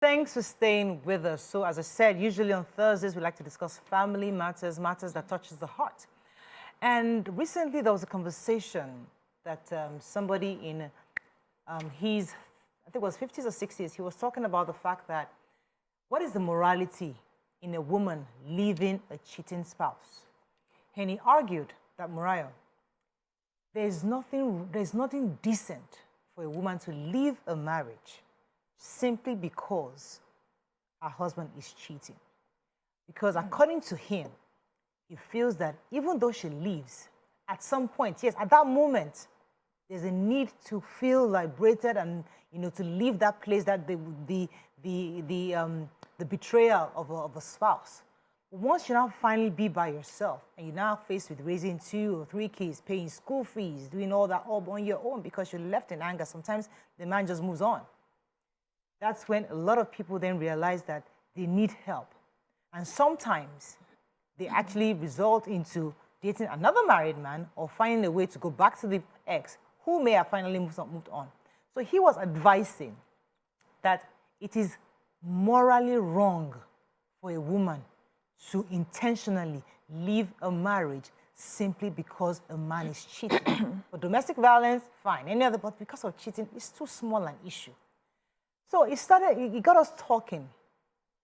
Thanks for staying with us. So as I said, usually on Thursdays, we like to discuss family matters, matters that touches the heart. And recently there was a conversation that somebody in his, I think it was 50s or 60s, he was talking about the fact that what is the morality in a woman leaving a cheating spouse? And he argued that, Morayo, there's nothing decent for a woman to leave a marriage simply because her husband is cheating. Because according to him, he feels that even though she leaves, at some point, yes, at that moment, there's a need to feel liberated and, to leave that place, that the betrayal of a spouse. Once you now finally be by yourself and you're now faced with raising 2 or 3 kids, paying school fees, doing all that all on your own because you're left in anger, sometimes the man just moves on. That's when a lot of people then realize that they need help. And sometimes they actually result into dating another married man or finding a way to go back to the ex who may have finally moved on. So he was advising that it is morally wrong for a woman to intentionally leave a marriage simply because a man is cheating. For domestic violence, fine, any other, but because of cheating, it's too small an issue. So it got us talking.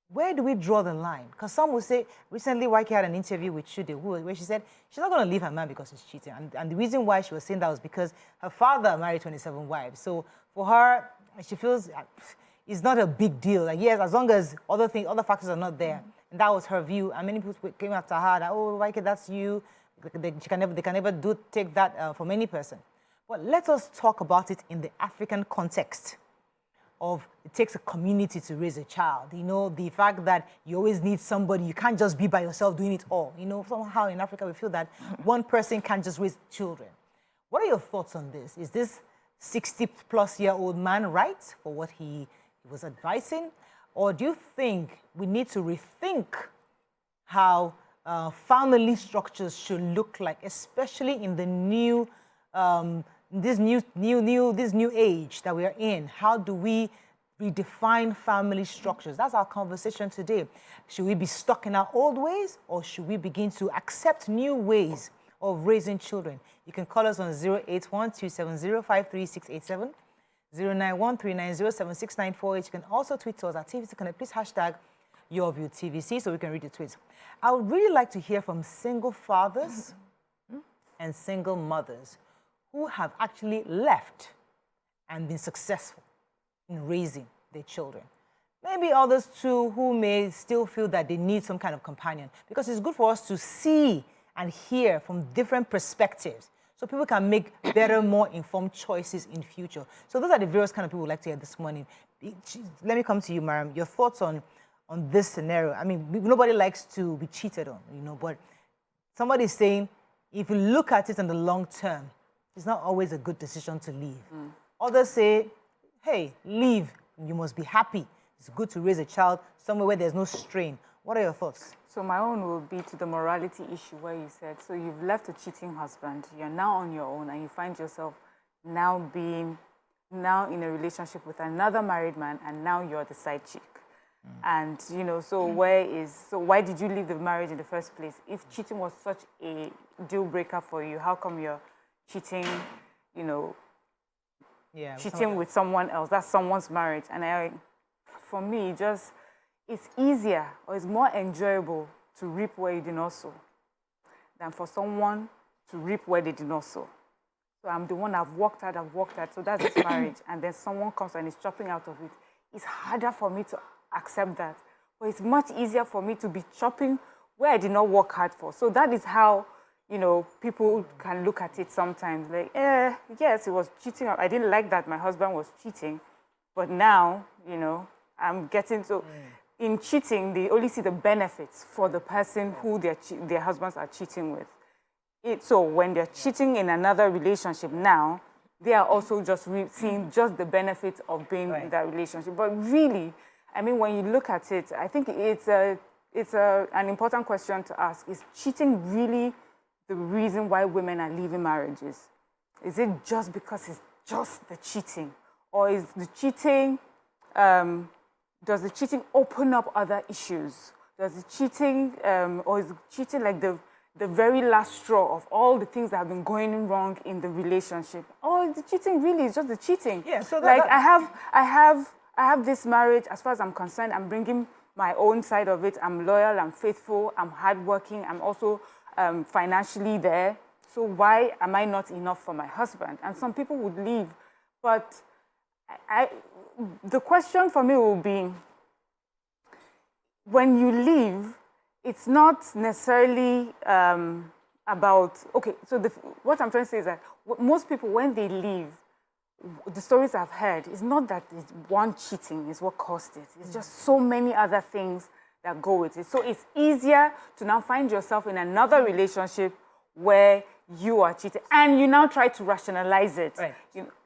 Where do we draw the line? Because some will say, recently YK had an interview with Shude, where she said she's not going to leave her man because he's cheating. And the reason why she was saying that was because her father married 27 wives. So for her, she feels it's not a big deal. Like, yes, as long as other factors are not there. And that was her view. And many people came after her that, oh, YK, that's you. They can never take that from any person. But let us talk about it in the African context of it takes a community to raise a child. The fact that you always need somebody, you can't just be by yourself doing it all. Somehow in Africa we feel that one person can't just raise children. What are your thoughts on this? Is this 60-plus-year-old man right for what he was advising? Or do you think we need to rethink how family structures should look like, especially in the new this new age that we are in? How do we redefine family structures? That's our conversation today. Should we be stuck in our old ways, or should we begin to accept new ways of raising children? You can call us on 081-270-53687, 091-390-76948. You can also tweet to us at TVC Connect. Please hashtag YourViewTVC so we can read the tweets. I would really like to hear from single fathers and single mothers who have actually left and been successful in raising their children. Maybe others too who may still feel that they need some kind of companion, because it's good for us to see and hear from different perspectives so people can make better, more informed choices in future. So those are the various kind of people we'd like to hear this morning. Let me come to you, Mariam. Your thoughts on this scenario. I mean, nobody likes to be cheated on, but somebody's saying if you look at it in the long term, it's not always a good decision to leave. Others say, hey, leave. You must be happy. It's good to raise a child somewhere where there's no strain. What are your thoughts? So my own will be to the morality issue where you said, so you've left a cheating husband, you're now on your own, and you find yourself now in a relationship with another married man, and now you're the side chick. And, so why did you leave the marriage in the first place? If cheating was such a deal breaker for you, how come you're cheating, cheating with someone else? That's someone's marriage. And for me, it's easier or it's more enjoyable to reap where you did not sow than for someone to reap where they did not sow. So I'm the one I've worked at, so that's this marriage. And then someone comes and is chopping out of it. It's harder for me to accept that. But it's much easier for me to be chopping where I did not work hard for. So that is how, people can look at it sometimes. Like, yes, he was cheating. I didn't like that my husband was cheating. But now, I'm getting so... In cheating, they only see the benefits for the person who their husbands are cheating with. So when they're cheating in another relationship now, they are also just seeing just the benefits of being in that relationship. But really, I mean, when you look at it, I think it's an important question to ask. Is cheating really the reason why women are leaving marriages? Is it just because it's just the cheating? Or is the cheating does the cheating open up other issues? Does the cheating, or is cheating like the very last straw of all the things that have been going wrong in the relationship? Or the cheating really is just the cheating? Yeah, so like I have this marriage. As far as I'm concerned, I'm bringing my own side of it. I'm loyal, I'm faithful, I'm hardworking, I'm also financially there. So why am I not enough for my husband? And some people would leave, but the question for me will be, when you leave, it's not necessarily about, okay, so what I'm trying to say is that most people, when they leave, the stories I've heard, it's not that it's one cheating is what caused it. It's just so many other things that go with it. So it's easier to now find yourself in another relationship where you are cheating, and you now try to rationalize it. Right.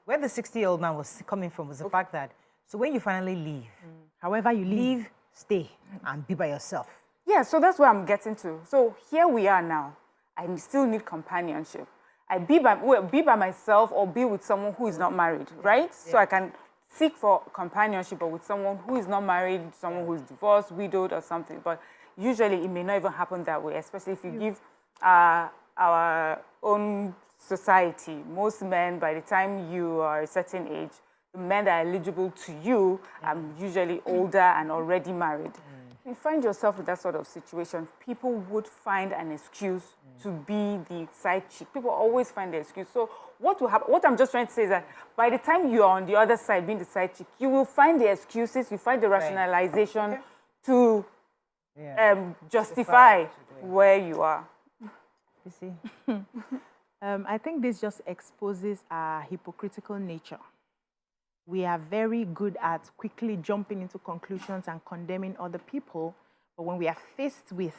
Where the 60-year-old man was coming from was the fact that, so when you finally leave, however you leave, stay and be by yourself. Yeah, so that's where I'm getting to. So here we are now. I still need companionship. I be by myself or be with someone who is not married, right? Yeah. So I can seek for companionship, or with someone who is not married, someone who is divorced, widowed, or something. But usually it may not even happen that way, especially if you give our own society. Most men, by the time you are a certain age, the men that are eligible to you are usually older and already married. If you find yourself in that sort of situation, people would find an excuse to be the side chick. People always find the excuse. So what will happen? What I'm just trying to say is that by the time you are on the other side being the side chick, you will find the excuses, you find the rationalization to justify where you are. You see? I think this just exposes our hypocritical nature. We are very good at quickly jumping into conclusions and condemning other people, but when we are faced with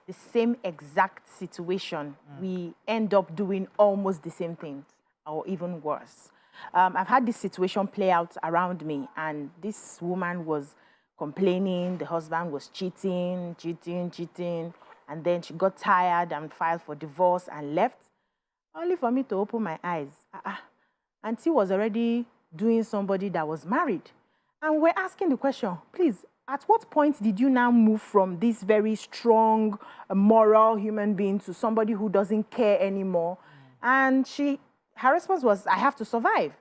the same exact situation, we end up doing almost the same things, or even worse. I've had this situation play out around me, and this woman was complaining the husband was cheating, and then she got tired and filed for divorce and left, only for me to open my eyes. Auntie was already doing somebody that was married. And we're asking the question, please, at what point did you now move from this very strong, moral human being to somebody who doesn't care anymore? And her response was, I have to survive.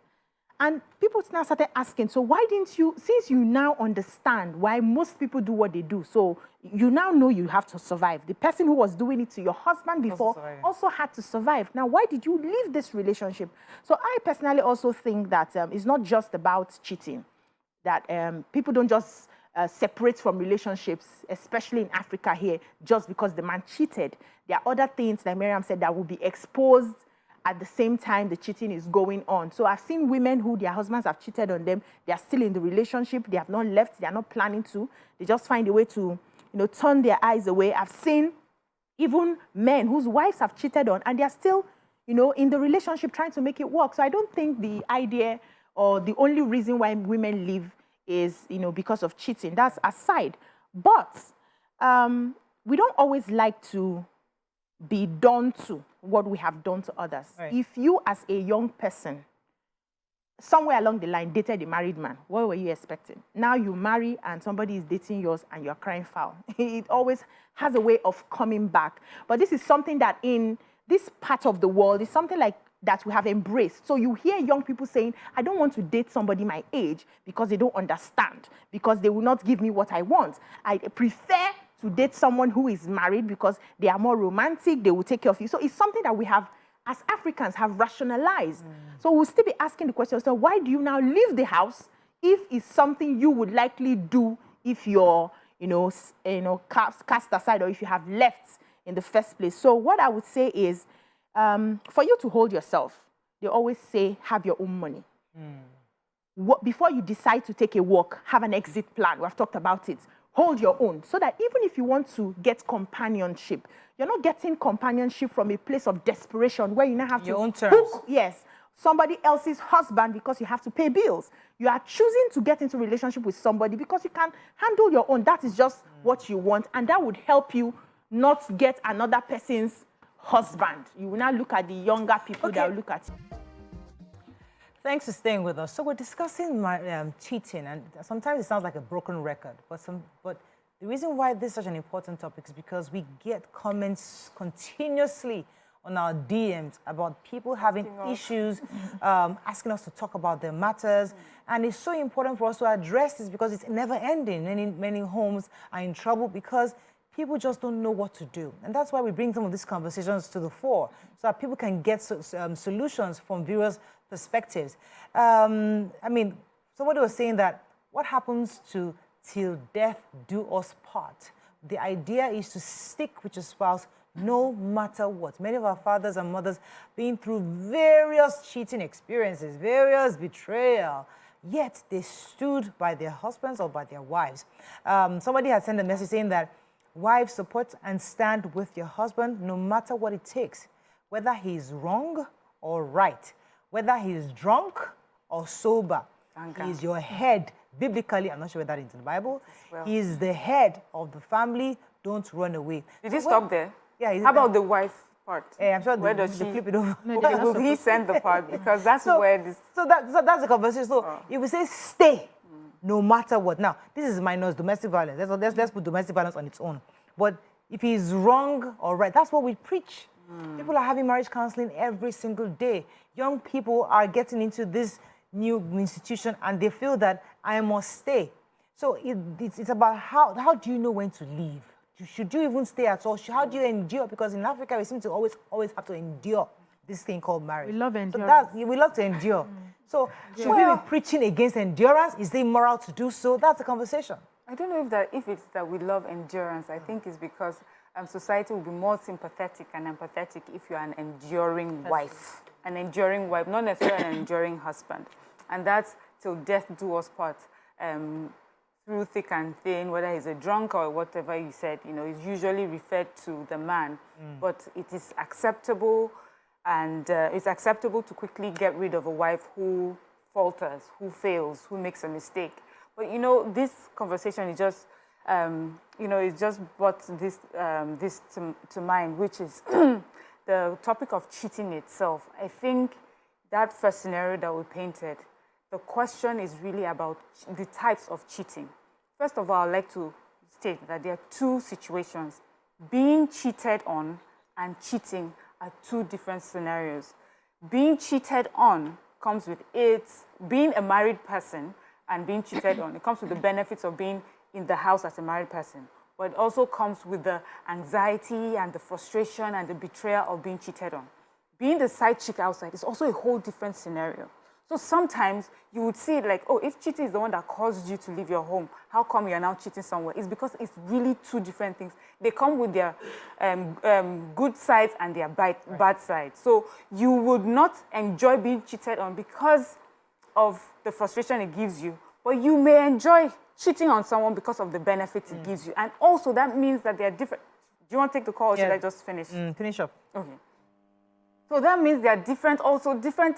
And people now started asking, so why didn't you, since you now understand why most people do what they do, so you now know you have to survive. The person who was doing it to your husband before also had to survive. Now, why did you leave this relationship? So I personally also think that it's not just about cheating, that people don't just separate from relationships, especially in Africa here, just because the man cheated. There are other things, like Miriam said, that will be exposed at the same time the cheating is going on. So I've seen women who their husbands have cheated on them. They are still in the relationship. They have not left. They are not planning to. They just find a way to, turn their eyes away. I've seen even men whose wives have cheated on, and they are still, in the relationship trying to make it work. So I don't think the idea or the only reason why women leave is, because of cheating. That's aside. But we don't always like to be done to what we have done to others. Right. If you, as a young person, somewhere along the line dated a married man, what were you expecting? Now you marry and somebody is dating yours and you're crying foul. It always has a way of coming back. But this is something that in this part of the world is something like that we have embraced. So you hear young people saying, I don't want to date somebody my age because they don't understand, because they will not give me what I want. I prefer to date someone who is married because they are more romantic, they will take care of you. So it's something that we have, as Africans, have rationalized. So we'll still be asking the question, so why do you now leave the house if it's something you would likely do if you're, cast aside, or if you have left in the first place? So what I would say is, for you to hold yourself, they always say, have your own money. Before you decide to take a walk, have an exit plan. We've talked about it. Hold your own, so that even if you want to get companionship, you're not getting companionship from a place of desperation where you now have your to own terms. hook, somebody else's husband because you have to pay bills. You are choosing to get into a relationship with somebody because you can handle your own. That is just what you want, and that would help you not get another person's husband. You will now look at the younger people that will look at you. Thanks for staying with us. So we're discussing cheating, and sometimes it sounds like a broken record, but the reason why this is such an important topic is because we get comments continuously on our DMs about people having issues, asking us to talk about their matters. And it's so important for us to address this because it's never ending. Many homes are in trouble because people just don't know what to do. And that's why we bring some of these conversations to the fore, so that people can get solutions from various perspectives. I mean, somebody was saying that what happens to till death do us part? The idea is to stick with your spouse no matter what. Many of our fathers and mothers been through various cheating experiences, various betrayal, yet they stood by their husbands or by their wives. Somebody had sent a message saying that wives, support and stand with your husband no matter what it takes, whether he's wrong or right, whether he's drunk or sober. He is your head. Biblically, I'm not sure whether that is in the Bible. Well, he is the head of the family. Don't run away. Did you stop there? Yeah. How about the wife part? I'm sure where does she flip it over? No, will he send the part? Because that's where this... So that's the conversation. So if we say stay, no matter what. Now, this is minus domestic violence. Let's put domestic violence on its own. But if he's wrong or right, that's what we preach. People are having marriage counseling every single day. Young people are getting into this new institution and they feel that I must stay. So it's about how do you know when to leave? Should you even stay at all? How do you endure? Because in Africa, we seem to always have to endure this thing called marriage. We love endurance. So we love to endure. So should we be preaching against endurance? Is it immoral to do so? That's the conversation. I don't know if it's that we love endurance. I think it's because society will be more sympathetic and empathetic if you're an enduring wife. An enduring wife, not necessarily an enduring husband. And that's till death do us part. Through thick and thin, whether he's a drunk or whatever you said, is usually referred to the man. But it is acceptable, and it's acceptable to quickly get rid of a wife who falters, who fails, who makes a mistake. But this conversation is just, it just brought this to mind, which is the topic of cheating itself. I think that first scenario that we painted, the question is really about the types of cheating. First of all, I'd like to state that there are two situations. Being cheated on and cheating are two different scenarios. Being cheated on comes with being a married person, and being cheated on, it comes with the benefits of being in the house as a married person. But it also comes with the anxiety and the frustration and the betrayal of being cheated on. Being the side chick outside is also a whole different scenario. So sometimes you would see it like, oh, if cheating is the one that caused you to leave your home, how come you're now cheating somewhere? It's because it's really two different things. They come with their good sides and their bad sides. So you would not enjoy being cheated on because of the frustration it gives you, but you may enjoy cheating on someone because of the benefits it gives you. And also that means that they're different. Do you want to take the call or should I just finish? Finish up. Okay. So that means there are different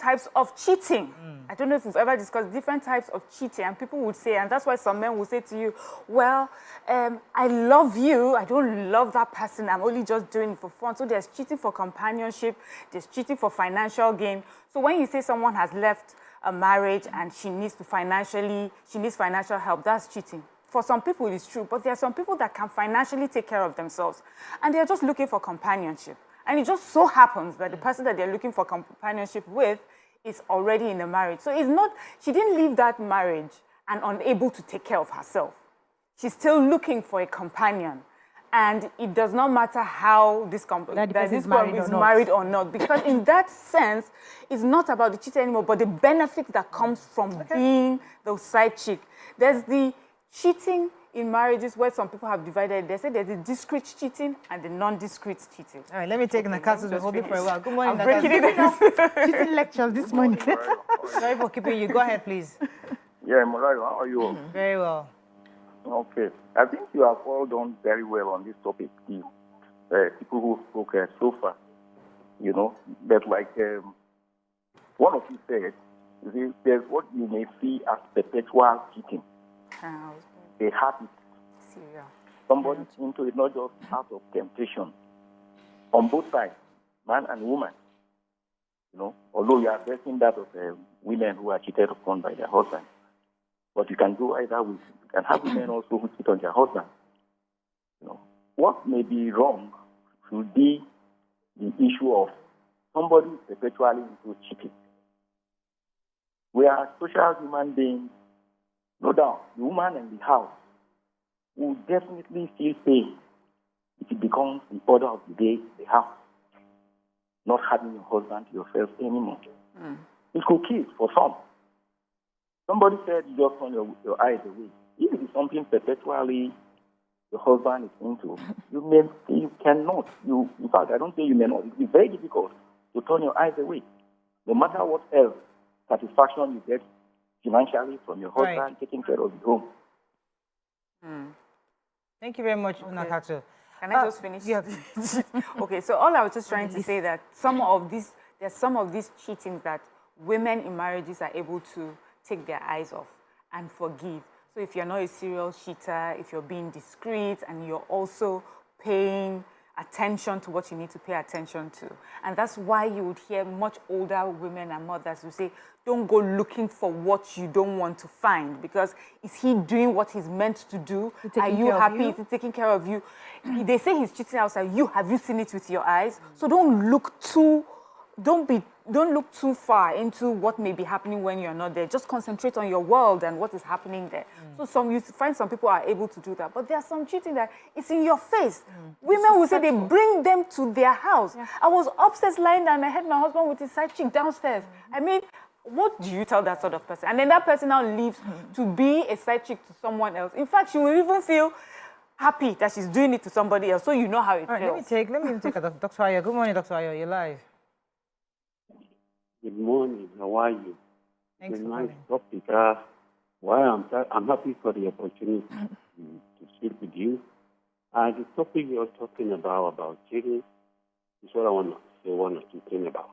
types of cheating. I don't know if we've ever discussed different types of cheating, and people would say, and that's why some men will say to you, well, I love you, I don't love that person, I'm only just doing it for fun. So there's cheating for companionship, there's cheating for financial gain. So when you say someone has left a marriage and she needs financial help, that's cheating. For some people, it's true, but there are some people that can financially take care of themselves, and they're just looking for companionship. And it just so happens that the person that they're looking for companionship with is already in a marriage. So it's not, she didn't leave that marriage and unable to take care of herself. She's still looking for a companion. And it does not matter how this is married or not. Because in that sense, it's not about the cheating anymore, but the benefit that comes from being the side chick. There's the cheating in marriages where some people have divided. They say there's the discreet cheating and the non-discreet cheating. All right, let me take Nakasu to hold it for a while. Good morning, I'm breaking it up. Cheating lectures this morning. Sorry for keeping you. Go ahead, please. Yeah, Morayo, how are you? Very well. Okay. I think you have all done very well on this topic, the people who spoke so far. But like one of you said, there's what you may see as perpetual cheating. A habit. Somebody's into it, not just out of temptation. On both sides, man and woman. Although you are addressing that of women who are cheated upon by their husbands. But you can go either way. You can have women also who cheat on their husbands. You know, what may be wrong should be the issue of somebody perpetually into cheating. We are social human beings. No doubt, the woman in the house will definitely feel pain if it becomes the order of the day in the house, not having your husband to yourself anymore. It could kill for some. Somebody said you just turn your eyes away. If it is something perpetually your husband is into, you cannot. In fact, I don't say you may not. It is very difficult to turn your eyes away. No matter what else satisfaction you get financially from your husband, taking care of the home. Thank you very much, Nakatu. Can I just finish? Yeah. Okay, so all I was just trying to say that there's some of these cheatings that women in marriages are able to take their eyes off and forgive. So if you're not a serial cheater, if you're being discreet and you're also paying attention to what you need to pay attention to. And that's why you would hear much older women and mothers who say, don't go looking for what you don't want to find, because is he doing what he's meant to do? Are you happy? Is he taking care of you? They say he's cheating outside. Have you seen it with your eyes? So don't look too far into what may be happening when you're not there. Just concentrate on your world and what is happening there. So you find some people are able to do that, but there's some cheating that is in your face. Women will say they bring them to their house. I was upstairs lying down and I heard my husband with his side chick downstairs. I mean, what do you tell that sort of person? And then that person now leaves to be a side chick to someone else. In fact, she will even feel happy that she's doing it to somebody else, so you know how it feels. Let me take Dr. Ayo. Good morning, Dr. Ayo. You're live. Good morning. How are you? Thanks it's a for nice calling. topic. I'm happy for the opportunity to speak with you. The topic you're talking about cheating, is what I want to say one or two things about.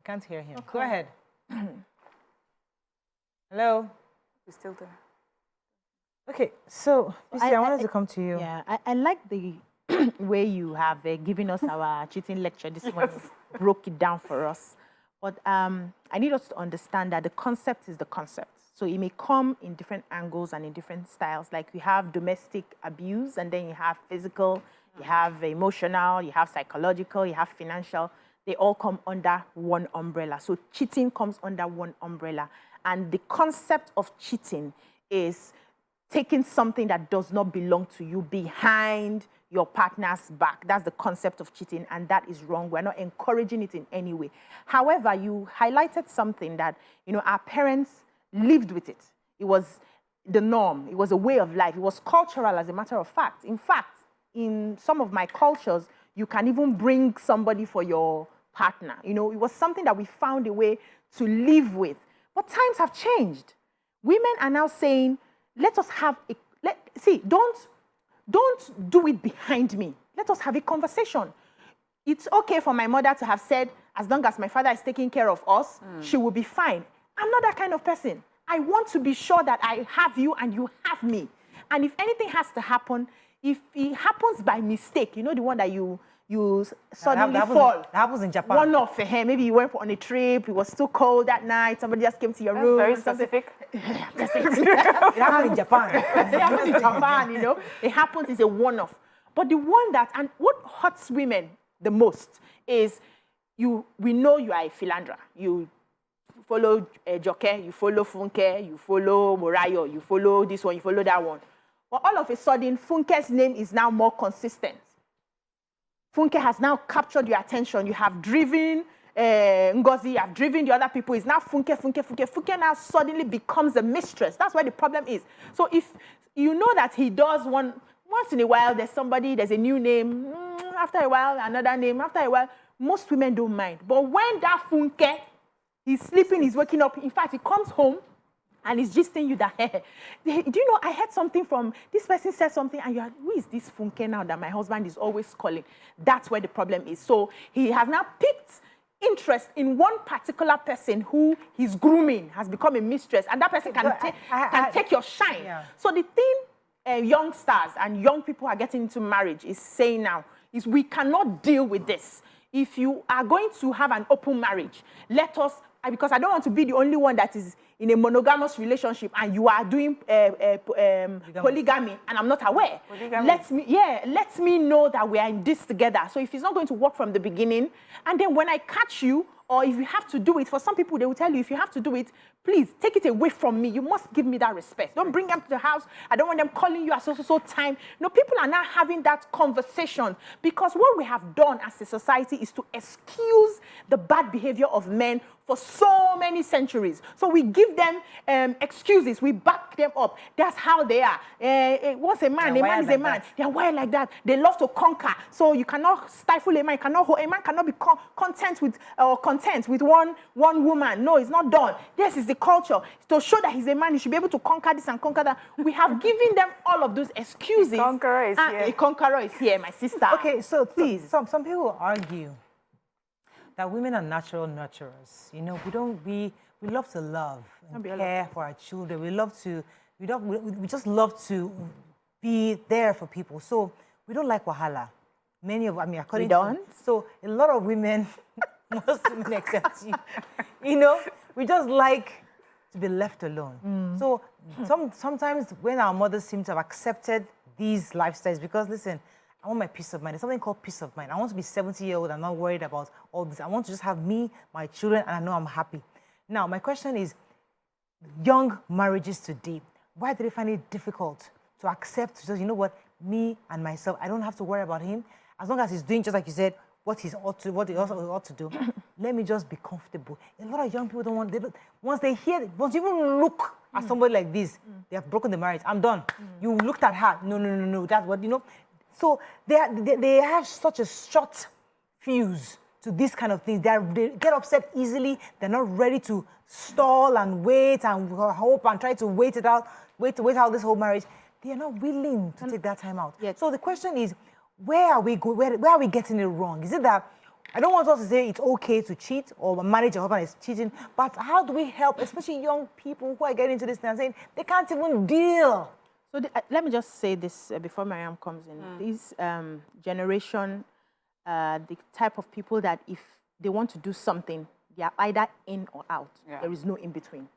Can't hear him. Okay. Go ahead. Hello? He's still there. Okay, so I wanted to come to you. Yeah, I like the way you have given us our cheating lecture this morning, broke it down for us. But I need us to understand that the concept is the concept. So it may come in different angles and in different styles. Like you have domestic abuse, and then you have physical, you have emotional, you have psychological, you have financial. They all come under one umbrella. So cheating comes under one umbrella. And the concept of cheating is taking something that does not belong to you behind your partner's back. That's the concept of cheating, and that is wrong. We're not encouraging it in any way. However, you highlighted something that, our parents lived with it. It was the norm. It was a way of life. It was cultural, as a matter of fact. In fact, in some of my cultures, you can even bring somebody for your partner. It was something that we found a way to live with. But times have changed. Women are now saying, let us have don't do it behind me. Let us have a conversation. It's okay for my mother to have said, as long as my father is taking care of us, she will be fine. I'm not that kind of person. I want to be sure that I have you and you have me. And if anything has to happen, if it happens by mistake, the one that you suddenly fall. That happens in Japan. One off for him. Maybe you went on a trip, it was too cold that night, somebody just came to your room. Very specific. It happens in Japan. It happens in Japan, It happens, it's a one-off. But the one that, and what hurts women the most is we know you are a philanderer. You follow Joke, you follow Funke, you follow Morayo, you follow this one, you follow that one. But all of a sudden, Funke's name is now more consistent. Funke has now captured your attention. You have driven Ngozi, you have driven the other people. It's now Funke. Funke now suddenly becomes a mistress. That's where the problem is. So if you know that he does once in a while, there's a new name. After a while, another name. After a while, most women don't mind. But when that Funke, he's sleeping, he's waking up. In fact, he comes home and he's just telling you that, hey, do you know, I heard something from, this person said something, and you're like, who is this Funke now that my husband is always calling? That's where the problem is. So he has now picked interest in one particular person who he's grooming, has become a mistress, and that person can take your shine. Yeah. So the thing youngsters and young people are getting into marriage is saying now, is we cannot deal with this. if you are going to have an open marriage, let us, because I don't want to be the only one that is in a monogamous relationship and you are doing polygamy and I'm not aware. Polygamy. Let me know that we are in this together. So if it's not going to work from the beginning, and then when I catch you, or if you have to do it, for some people, they will tell you, if you have to do it, please take it away from me. You must give me that respect. Don't bring them to the house. I don't want them calling you at so time. No, people are now having that conversation because what we have done as a society is to excuse the bad behavior of men for so many centuries. So we give them excuses. We back them up. That's how they are. Once a man is a man. They are wired like that. They love to conquer. So you cannot stifle a man. A man cannot be content with one woman. No, it's not done. This is the culture. To show that he's a man, he should be able to conquer this and conquer that. We have given them all of those excuses. A conqueror is here. A conqueror is here, my sister. Okay, so please, some people argue that women are natural nurturers. You know, we love to love and care for our children. We just love to be there for people. So we don't like wahala. According to so a lot of women, most women except you, you know, we just like to be left alone. So sometimes when our mothers seem to have accepted these lifestyles, because listen, I want my peace of mind. There's something called peace of mind. I want to be 70-year-old. I'm not worried about all this. I want to just have me, my children, and I know I'm happy. Now, my question is, young marriages today, why do they find it difficult to accept, you know what, me and myself, I don't have to worry about him. As long as he's doing, just like you said, what he ought to do, let me just be comfortable. A lot of young people don't want, once you even look at somebody like this, they have broken the marriage. I'm done. You looked at her. No. That's what, you know. So they have such a short fuse to this kind of things. They get upset easily. They're not ready to stall and wait and hope and try to wait out this whole marriage. They are not willing to take that time out. Yes. So the question is, where are we getting it wrong? Is it that, I don't want us to say it's okay to cheat or manage your husband is cheating, but how do we help, especially young people who are getting into this thing and saying they can't even deal? So let me just say this before Mariam comes in. This generation, the type of people that if they want to do something, they are either in or out. Yeah. There is no in between.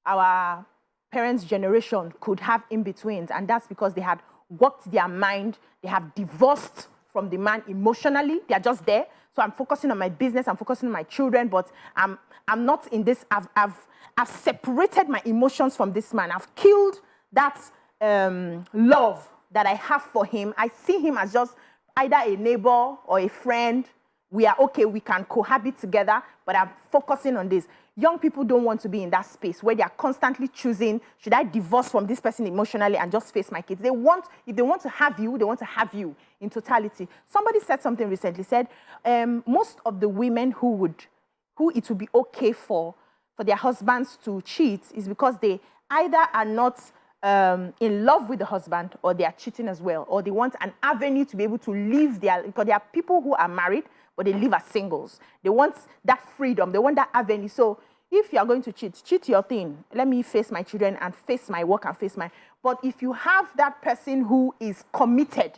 Our parents' generation could have in betweens, and that's because they had worked their mind. They have divorced from the man emotionally. They are just there. So I'm focusing on my business. I'm focusing on my children, but I'm not in this. I've separated my emotions from this man. I've killed that love that I have for him. I see him as just either a neighbor or a friend. We are okay, we can cohabit together, but I'm focusing on this. Young people don't want to be in that space where they are constantly choosing, should I divorce from this person emotionally and just face my kids? If they want to have you, they want to have you in totality. Somebody said something recently, said most of the women who it would be okay for their husbands to cheat is because they either are not in love with the husband, or they are cheating as well, or they want an avenue to be able to live because there are people who are married, but they live as singles. They want that freedom. They want that avenue. So if you are going to cheat your thing. Let me face my children and face my work and face my... But if you have that person who is committed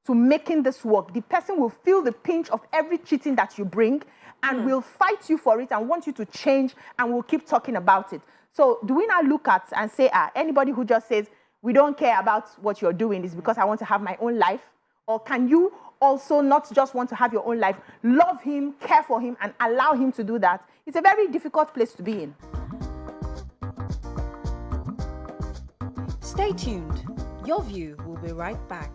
to making this work, the person will feel the pinch of every cheating that you bring and will fight you for it and want you to change and will keep talking about it. So do we now look at and say, anybody who just says, we don't care about what you're doing is because I want to have my own life? Or can you also not just want to have your own life, love him, care for him, and allow him to do that? It's a very difficult place to be in. Stay tuned. Your View will be right back.